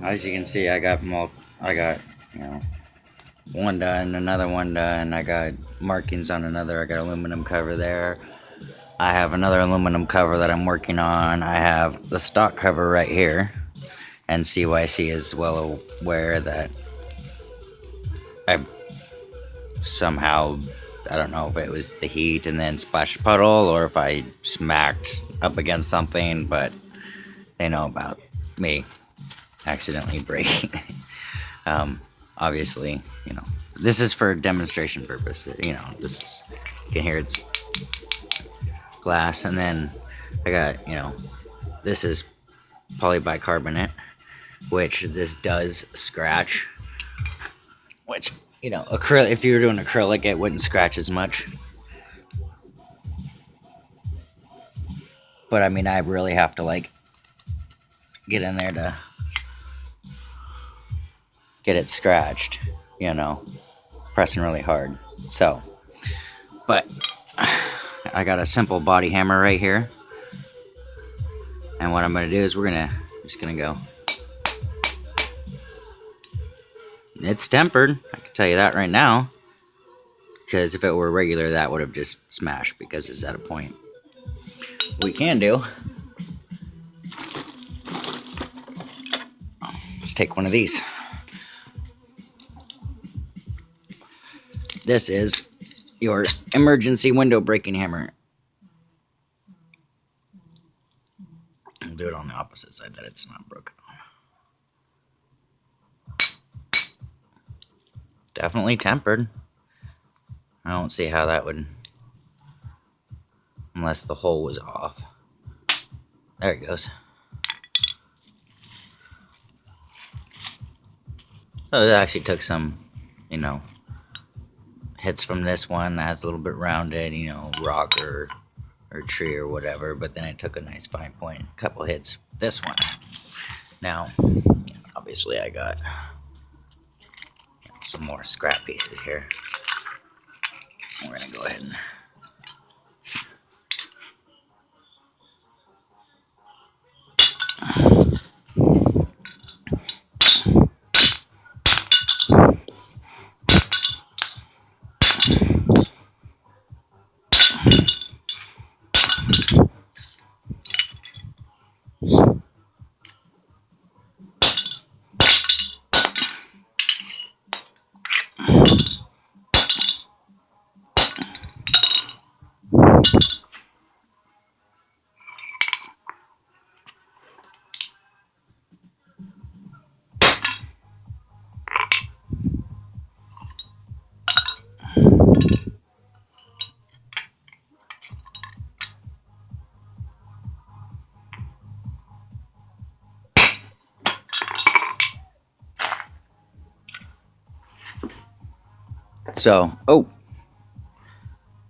As you can see, I got you know, one done, another one done. I got markings on another. I got aluminum cover there. I have another aluminum cover that I'm working on. I have the stock cover right here. And CYC is well aware that I somehow, I don't know if it was the heat and then splashed a puddle or if I smacked up against something, but they know about me accidentally breaking. Obviously, this is for demonstration purpose. This is, you can hear it's glass, and then I got, this is polybicarbonate, which this does scratch, which, acrylic, if you were doing acrylic, it wouldn't scratch as much. But I mean, I really have to get in there to get it scratched, pressing really hard. So, but I got a simple body hammer right here. And what I'm going to do is I'm just going to go. It's tempered, I can tell you that right now. Because if it were regular, that would have just smashed because it's at a point. What we can do, let's take one of these. This is your emergency window breaking hammer. I'll do it on the opposite side that it's not broken. Definitely tempered. I don't see how that would, unless the hole was off. There it goes. So it actually took some, hits from this one that has a little bit rounded, rock or tree or whatever, but then it took a nice fine point, a couple hits this one. Now, obviously I got some more scrap pieces here. We're gonna go ahead and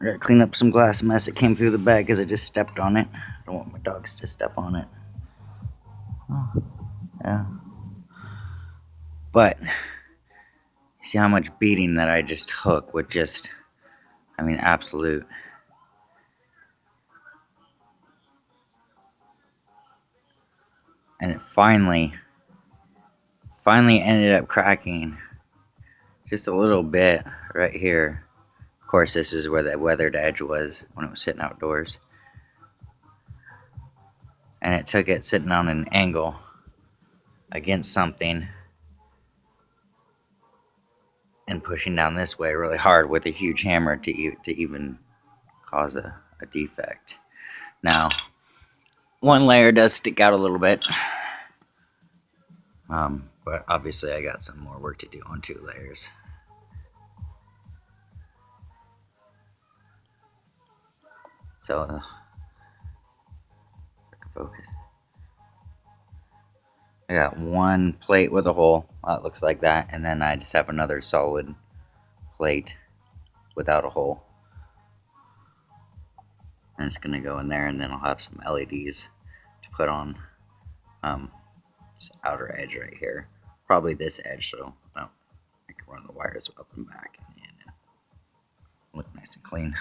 I gotta clean up some glass mess that came through the bag because I just stepped on it. I don't want my dogs to step on it. Oh, yeah. But, see how much beating that I just took with just, absolute. And it finally ended up cracking just a little bit right here. Of course, this is where the weathered edge was when it was sitting outdoors. And it took it sitting on an angle against something and pushing down this way really hard with a huge hammer to even cause a defect. Now, one layer does stick out a little bit, but obviously I got some more work to do on 2 layers. So, focus. I got one plate with a hole that looks like that, and then I just have another solid plate without a hole. And it's gonna go in there, and then I'll have some LEDs to put on this outer edge right here. Probably this edge, so I can run the wires up and back and look nice and clean.